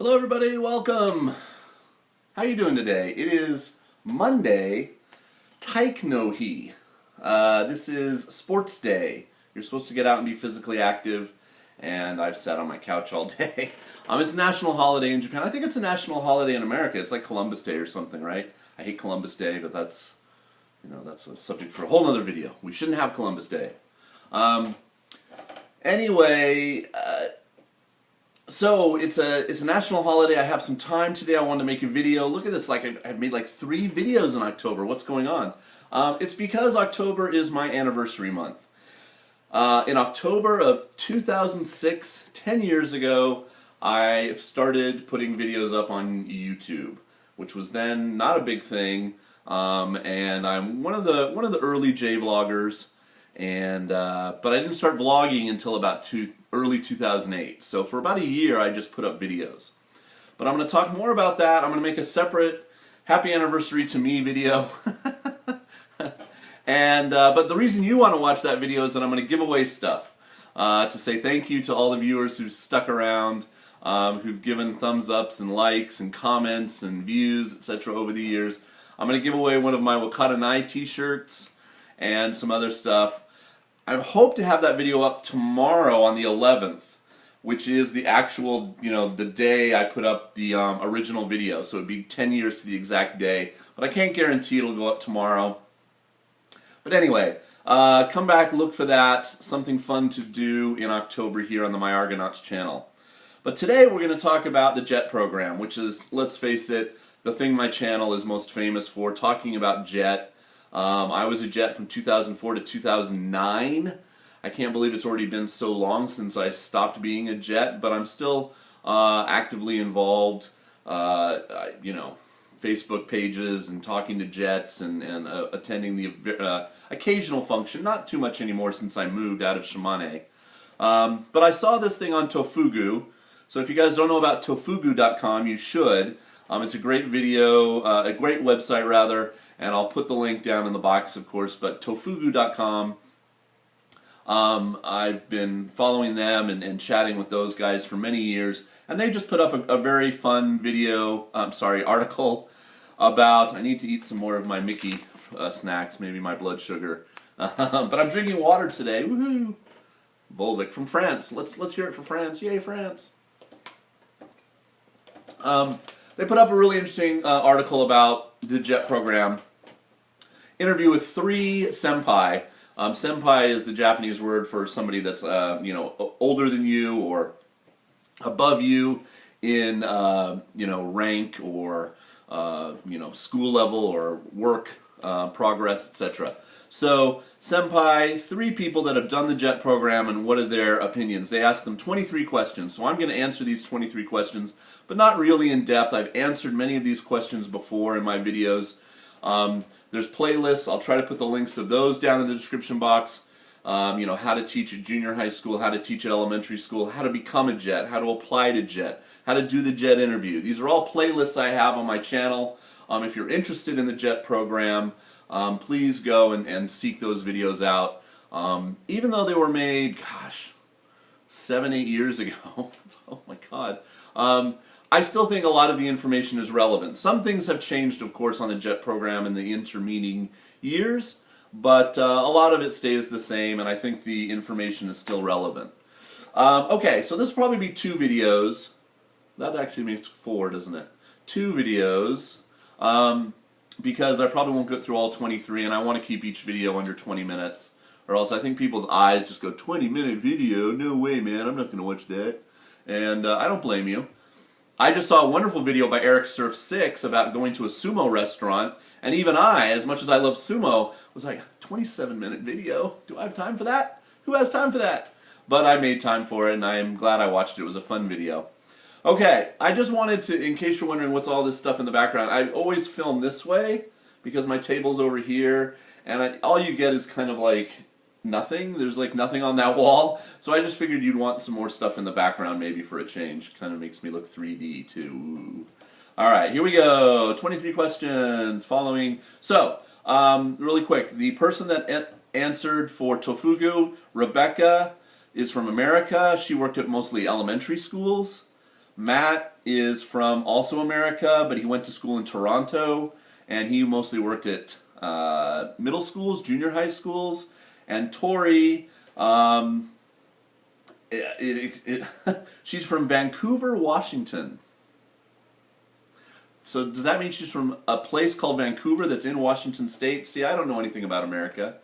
Hello everybody, welcome! How are you doing today? It is Monday, Taik no Hi. This is sports day. You're supposed to get out and be physically active, and I've sat on my couch all day. It's a national holiday in Japan. I think it's a national holiday in America. It's like Columbus Day or something, right? I hate Columbus Day, but that's a subject for a whole other video. We shouldn't have Columbus Day. So it's a national holiday. I have some time today. I wanted to make a video. Look at this, I've made like 3 videos in October. What's going on? It's because October is my anniversary month. In October of 2006, 10 years ago, I started putting videos up on YouTube, which was then not a big thing. And I'm one of the early J-vloggers. But I didn't start vlogging until about early 2008. So for about a year, I just put up videos. But I'm going to talk more about that. I'm going to make a separate Happy Anniversary to Me video. But the reason you want to watch that video is that I'm going to give away stuff to say thank you to all the viewers who've stuck around, who've given thumbs ups and likes and comments and views, etc. over the years. I'm going to give away one of my Wakaranai t-shirts and some other stuff. I hope to have that video up tomorrow on the 11th, which is the actual, the day I put up the original video. So it'd be 10 years to the exact day. But I can't guarantee it'll go up tomorrow. But anyway, come back, look for that. Something fun to do in October here on the My Argonauts channel. But today we're going to talk about the JET program, which is, let's face it, the thing my channel is most famous for, talking about JET. I was a JET from 2004 to 2009. I can't believe it's already been so long since I stopped being a JET, but I'm still actively involved, Facebook pages and talking to JETs and attending the occasional function, not too much anymore since I moved out of Shimane. But I saw this thing on Tofugu, so if you guys don't know about Tofugu.com, you should. It's a great video, a great website rather, and I'll put the link down in the box, of course, but Tofugu.com, I've been following them and chatting with those guys for many years, and they just put up a very fun article about, I need to eat some more of my Mickey snacks, maybe my blood sugar, but I'm drinking water today, woohoo! Volvic from France, let's hear it for France, yay France! They put up a really interesting article about the JET program. Interview with 3 Senpai. Senpai is the Japanese word for somebody that's older than you or above you in rank or school level or work progress, etc. So Senpai, 3 people that have done the JET program, and what are their opinions? They asked them 23 questions. So I'm going to answer these 23 questions, but not really in depth. I've answered many of these questions before in my videos. There's playlists. I'll try to put the links of those down in the description box. How to teach at junior high school, how to teach at elementary school, how to become a JET, how to apply to JET, how to do the JET interview. These are all playlists I have on my channel. If you're interested in the JET program, please go and seek those videos out. Even though they were made, 7, 8 years ago. Oh my God. I still think a lot of the information is relevant. Some things have changed, of course, on the JET program in the intermeeting years, but a lot of it stays the same, and I think the information is still relevant. Okay, so this will probably be 2 videos. That actually makes 4, doesn't it? 2 videos. Because I probably won't go through all 23, and I want to keep each video under 20 minutes, or else I think people's eyes just go, 20-minute video? No way, man, I'm not going to watch that. And I don't blame you. I just saw a wonderful video by Eric Surf 6 about going to a sumo restaurant, and even I, as much as I love sumo, was like, 27-minute video? Do I have time for that? Who has time for that? But I made time for it, and I am glad I watched it. It was a fun video. Okay, I just wanted to, in case you're wondering what's all this stuff in the background, I always film this way because my table's over here, and all you get is kind of like nothing. There's like nothing on that wall, so I just figured you'd want some more stuff in the background maybe for a change. Kind of makes me look 3D too. Ooh. All right, here we go. 23 questions following. So, really quick, the person that answered for Tofugu, Rebecca, is from America. She worked at mostly elementary schools. Matt is from also America, but he went to school in Toronto, and he mostly worked at middle schools, junior high schools. And Tori, she's from Vancouver, Washington. So does that mean she's from a place called Vancouver that's in Washington State? See, I don't know anything about America.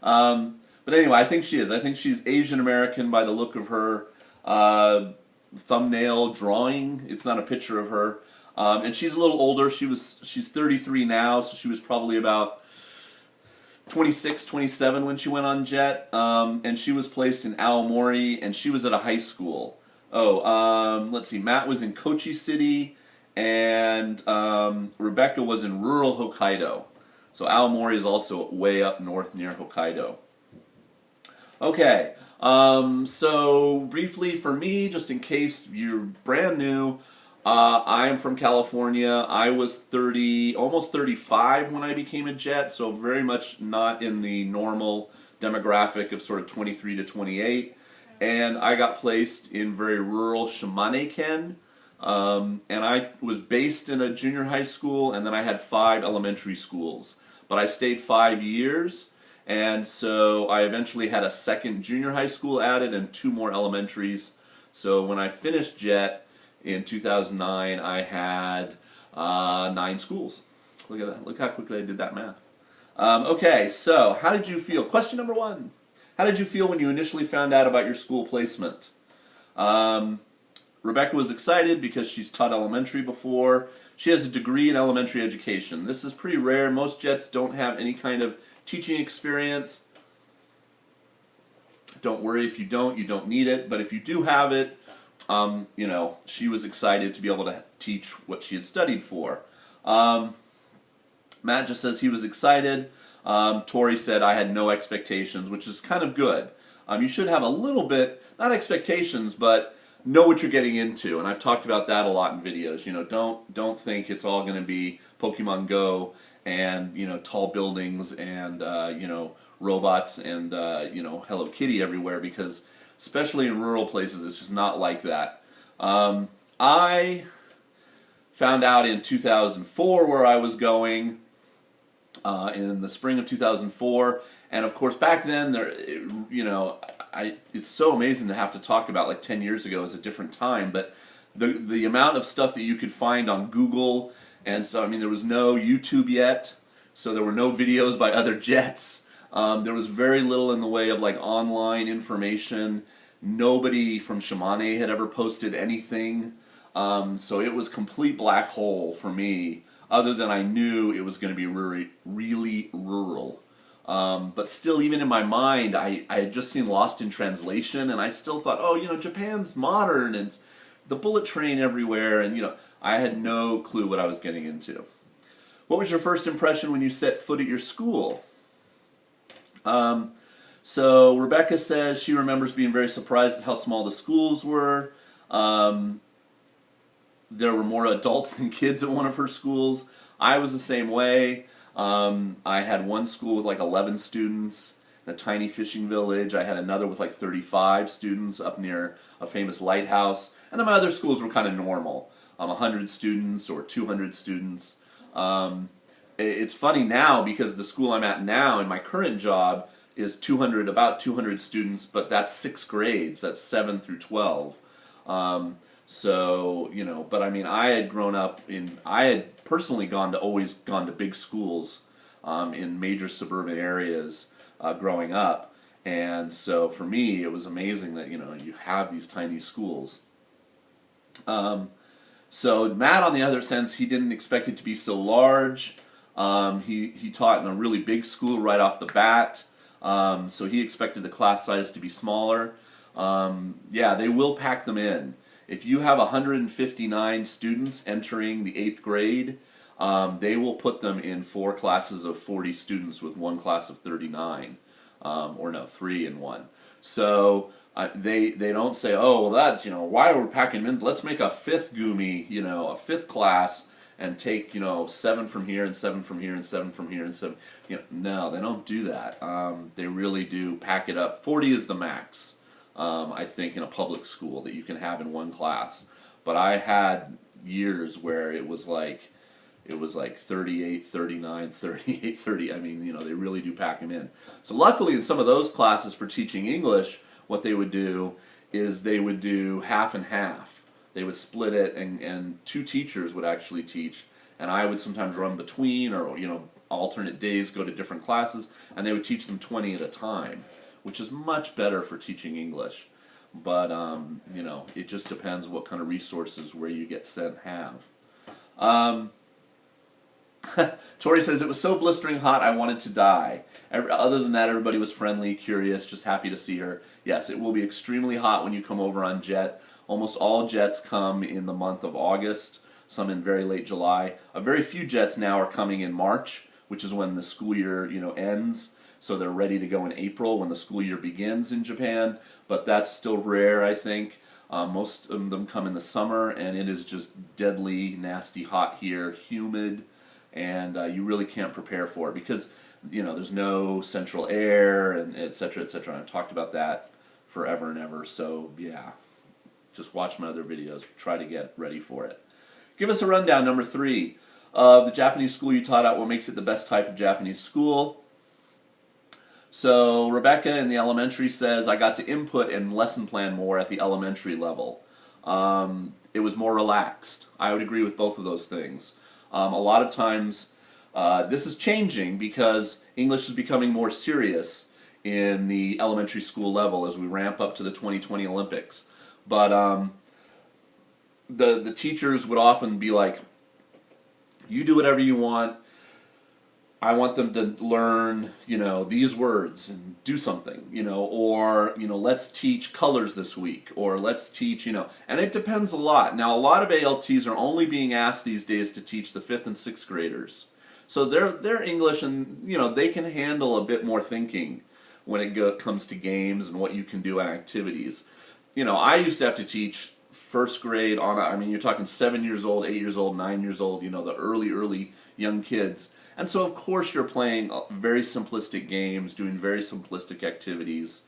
But anyway, I think she is. I think she's Asian American by the look of her thumbnail drawing. It's not a picture of her. And she's a little older. She's 33 now, so she was probably about 26, 27 when she went on Jet. And she was placed in Aomori, and she was at a high school. Let's see. Matt was in Kochi City, and Rebecca was in rural Hokkaido. So Aomori is also way up north near Hokkaido. Okay, so briefly for me, just in case you're brand new, I am from California. I was 30, almost 35 when I became a Jet, so very much not in the normal demographic of sort of 23 to 28. And I got placed in very rural Shimane-ken. And I was based in a junior high school, and then I had 5 elementary schools. But I stayed 5 years, and so I eventually had a second junior high school added and 2 more elementaries. So when I finished Jet in 2009, I had 9 schools. Look at that. Look how quickly I did that math. Okay, so how did you feel? Question number 1. How did you feel when you initially found out about your school placement? Rebecca was excited because she's taught elementary before. She has a degree in elementary education. This is pretty rare. Most Jets don't have any kind of teaching experience. Don't worry if you don't need it. But if you do have it, you know, she was excited to be able to teach what she had studied for. Matt just says he was excited. Tori said I had no expectations, which is kind of good. You should have a little bit, not expectations, but know what you're getting into, and I've talked about that a lot in videos. You know, don't think it's all going to be Pokemon Go and, you know, tall buildings and you know, robots and you know, Hello Kitty everywhere, because especially in rural places it's just not like that. I found out in 2004 where I was going, in the spring of 2004, and of course back then you know, it's so amazing to have to talk about like 10 years ago is a different time, but the amount of stuff that you could find on Google, and so I mean there was no YouTube yet, so there were no videos by other Jets. There was very little in the way of like online information. Nobody from Shimane had ever posted anything, so it was complete black hole for me, other than I knew it was going to be really rural. But still, even in my mind, I had just seen Lost in Translation, and I still thought, oh, you know, Japan's modern, and the bullet train everywhere, and, you know, I had no clue what I was getting into. What was your first impression when you set foot at your school? So Rebecca says she remembers being very surprised at how small the schools were. There were more adults than kids at one of her schools. I was the same way. I had one school with like 11 students in a tiny fishing village. I had another with like 35 students up near a famous lighthouse. And then my other schools were kind of normal. 100 students or 200 students. It's funny now because the school I'm at now in my current job is about 200 students, but that's 6 grades. That's 7 through 12. So, you know, but I mean, I had personally always gone to big schools in major suburban areas growing up, and so for me it was amazing that, you know, you have these tiny schools. So Matt, on the other sense, he didn't expect it to be so large. He taught in a really big school right off the bat, so he expected the class size to be smaller. Yeah, they will pack them in. If you have 159 students entering the 8th grade, they will put them in 4 classes of 40 students with 1 class of 39, or no, 3 and 1. So they don't say, oh, well, that, you know, why are we packing them in? Let's make a 5th gumi, you know, a 5th class, and take, you know, 7 from here and 7 from here and 7 from here and 7. You know, no, they don't do that. They really do pack it up. 40 is the max. I think, in a public school that you can have in one class. But I had years where it was like 38, 39, 38, 30. I mean, they really do pack them in. So luckily in some of those classes for teaching English, what they would do is they would do half and half. They would split it, and two teachers would actually teach, and I would sometimes run between, or alternate days, go to different classes, and they would teach them 20 at a time, which is much better for teaching English. But it just depends what kind of resources where you get sent have. Tori says, it was so blistering hot I wanted to die. Other than that, everybody was friendly, curious, just happy to see her. Yes, it will be extremely hot when you come over on jet. Almost all jets come in the month of August, some in very late July. A very few jets now are coming in March, which is when the school year ends. So they're ready to go in April when the school year begins in Japan. But that's still rare, I think. Most of them come in the summer, and it is just deadly, nasty hot here, humid. And you really can't prepare for it because there's no central air, and et cetera, et cetera. I've talked about that forever and ever. So yeah, just watch my other videos. Try to get ready for it. Give us a rundown, number 3, of the Japanese school you taught at. What makes it the best type of Japanese school? So Rebecca in the elementary says, I got to input and lesson plan more at the elementary level. It was more relaxed. I would agree with both of those things. A lot of times, this is changing because English is becoming more serious in the elementary school level as we ramp up to the 2020 Olympics. But the teachers would often be like, you do whatever you want. I want them to learn, these words and do something, or, let's teach colors this week, or let's teach, and it depends a lot. Now, a lot of ALTs are only being asked these days to teach the 5th and 6th graders. So they're English, and, they can handle a bit more thinking when it comes to games and what you can do and activities. I used to have to teach first grade on, you're talking 7 years old, 8 years old, 9 years old, the early young kids. And so, of course, you're playing very simplistic games, doing very simplistic activities,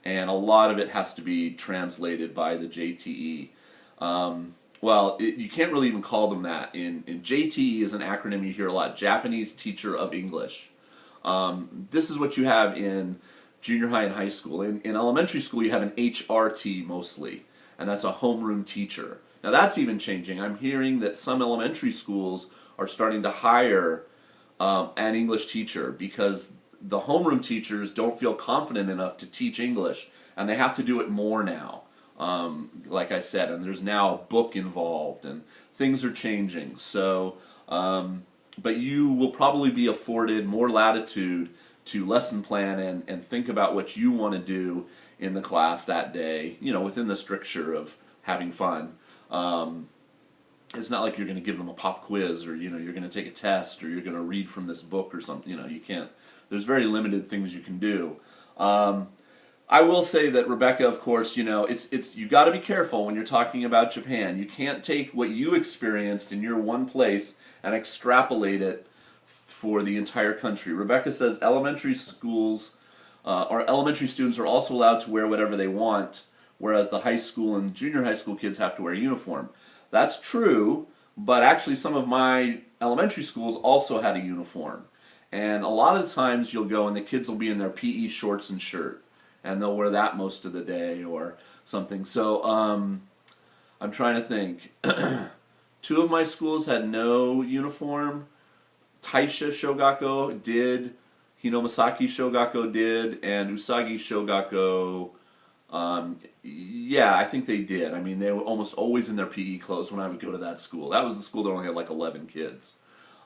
and a lot of it has to be translated by the JTE. You can't really even call them that. In JTE is an acronym you hear a lot, Japanese Teacher of English. This is what you have in junior high and high school. In elementary school, you have an HRT mostly, and that's a homeroom teacher. Now, that's even changing. I'm hearing that some elementary schools are starting to hire an English teacher because the homeroom teachers don't feel confident enough to teach English, and they have to do it more now. Like I said, and there's now a book involved, and things are changing. So, but you will probably be afforded more latitude to lesson plan and think about what you want to do in the class that day, within the stricture of having fun. It's not like you're going to give them a pop quiz, or you're going to take a test, or you're going to read from this book or something. You can't. There's very limited things you can do. I will say that Rebecca, of course, it's you got to be careful when you're talking about Japan. You can't take what you experienced in your one place and extrapolate it for the entire country. Rebecca says elementary schools or elementary students are also allowed to wear whatever they want, whereas the high school and junior high school kids have to wear a uniform. That's true, but actually some of my elementary schools also had a uniform. And a lot of the times you'll go and the kids will be in their PE shorts and shirt, and they'll wear that most of the day or something. So I'm trying to think. 2 of my schools had no uniform. Taisha Shogako did, Hinomasaki Shogako did, and Usagi Shogako, I think they did. They were almost always in their PE clothes when I would go to that school. That was the school that only had like 11 kids.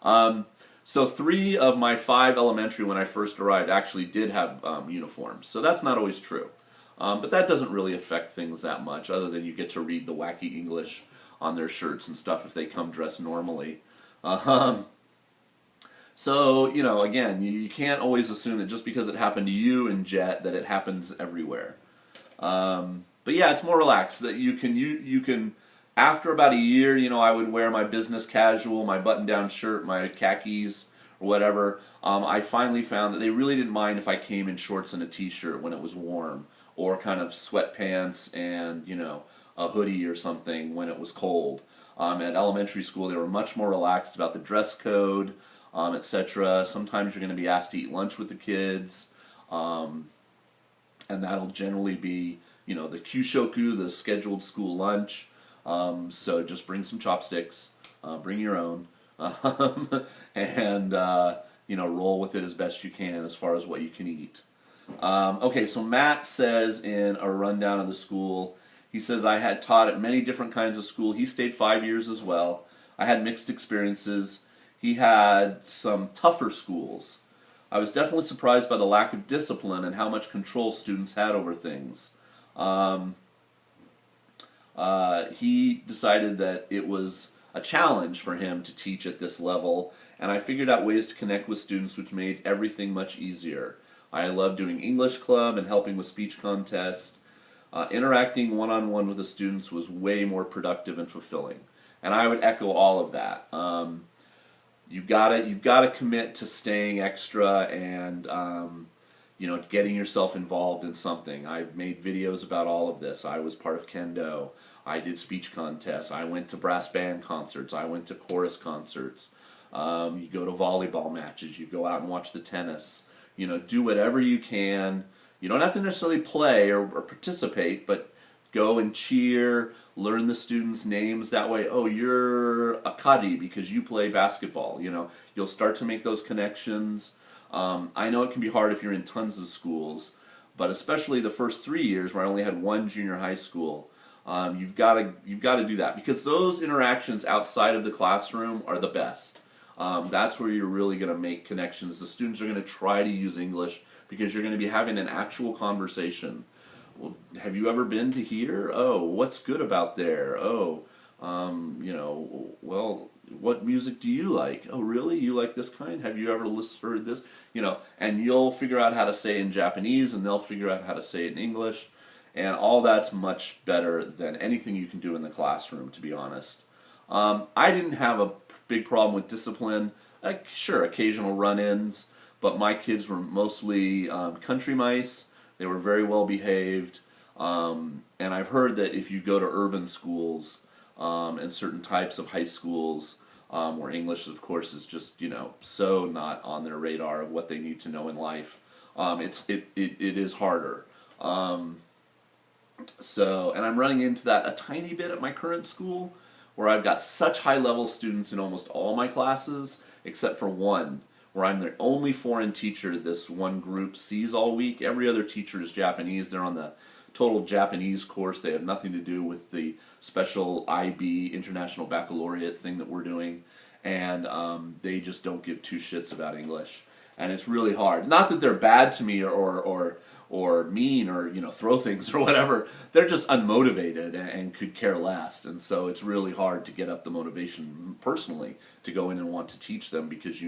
So 3 of my 5 elementary when I first arrived actually did have uniforms. So that's not always true. But that doesn't really affect things that much, other than you get to read the wacky English on their shirts and stuff if they come dressed normally. So, again, you can't always assume that just because it happened to you in JET that it happens everywhere. But yeah, it's more relaxed. That you can after about a year, I would wear my business casual, my button-down shirt, my khakis, or whatever. I finally found that they really didn't mind if I came in shorts and a t-shirt when it was warm, or kind of sweatpants and, a hoodie or something when it was cold. At elementary school, they were much more relaxed about the dress code, etc. Sometimes you're going to be asked to eat lunch with the kids, and that'll generally be, the kyushoku, the scheduled school lunch. So just bring some chopsticks, bring your own, and roll with it as best you can as far as what you can eat. Okay, so Matt says in a rundown of the school, he says, I had taught at many different kinds of school. He stayed 5 years as well. I had mixed experiences. He had some tougher schools. I was definitely surprised by the lack of discipline and how much control students had over things. He decided that it was a challenge for him to teach at this level, and I figured out ways to connect with students which made everything much easier. I love doing English club and helping with speech contests. Interacting one-on-one with the students was way more productive and fulfilling, and I would echo all of that. You've got to commit to staying extra and getting yourself involved in something. I've made videos about all of this. I was part of kendo. I did speech contests. I went to brass band concerts. I went to chorus concerts. You go to volleyball matches. You go out and watch the tennis. Do whatever you can. You don't have to necessarily play or participate, but go and cheer, learn the students' names. That way, oh, you're a kari because you play basketball. You'll start to make those connections. I know it can be hard if you're in tons of schools, but especially the first 3 years where I only had one junior high school, you've got to do that, because those interactions outside of the classroom are the best. That's where you're really going to make connections. The students are going to try to use English because you're going to be having an actual conversation. Well, have you ever been to here? Oh, what's good about there? Oh, well, what music do you like? Oh, really? You like this kind? Have you ever heard this? And you'll figure out how to say it in Japanese, and they'll figure out how to say it in English, and all that's much better than anything you can do in the classroom, to be honest. I didn't have a big problem with discipline. Sure, occasional run-ins, but my kids were mostly country mice. They were very well behaved, and I've heard that if you go to urban schools and certain types of high schools where English, of course, is just so not on their radar of what they need to know in life, it is harder. And I'm running into that a tiny bit at my current school, where I've got such high-level students in almost all my classes, except for one, where I'm the only foreign teacher this one group sees all week. Every other teacher is Japanese. They're on the total Japanese course. They have nothing to do with the special IB, International Baccalaureate thing that we're doing, and they just don't give two shits about English. And it's really hard. Not that they're bad to me or mean or throw things or whatever. They're just unmotivated and could care less, and so it's really hard to get up the motivation personally to go in and want to teach them, because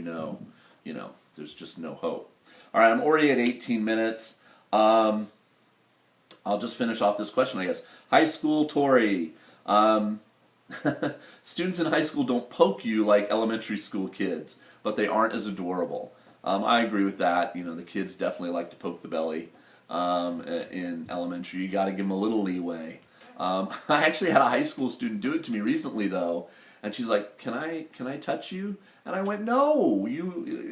there's just no hope. All right, I'm already at 18 minutes. I'll just finish off this question, I guess. High school Tori. Students in high school don't poke you like elementary school kids, but they aren't as adorable. I agree with that. The kids definitely like to poke the belly in elementary. You got to give them a little leeway. I actually had a high school student do it to me recently, though, and she's like, "Can I touch you?" And I went, "No,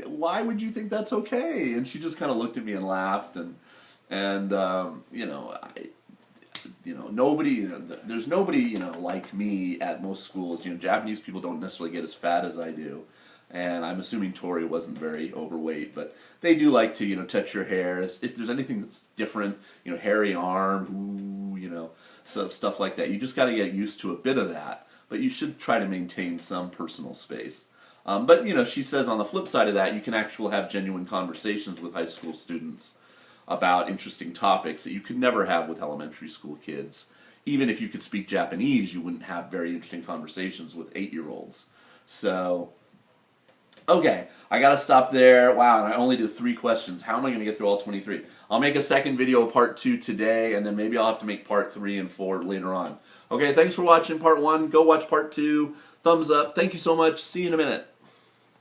why would you think that's okay?" And she just kind of looked at me and laughed, and nobody, there's nobody, like me at most schools. Japanese people don't necessarily get as fat as I do. And I'm assuming Tori wasn't very overweight, but they do like to, touch your hair. If there's anything that's different, hairy arm, so stuff like that. You just got to get used to a bit of that, but you should try to maintain some personal space. But she says on the flip side of that, you can actually have genuine conversations with high school students about interesting topics that you could never have with elementary school kids. Even if you could speak Japanese, you wouldn't have very interesting conversations with 8-year-olds. So, okay, I gotta stop there. Wow, and I only did 3 questions. How am I gonna get through all 23? I'll make a second video, part 2 today, and then maybe I'll have to make part 3 and 4 later on. Okay, thanks for watching part 1. Go watch part 2. Thumbs up. Thank you so much. See you in a minute.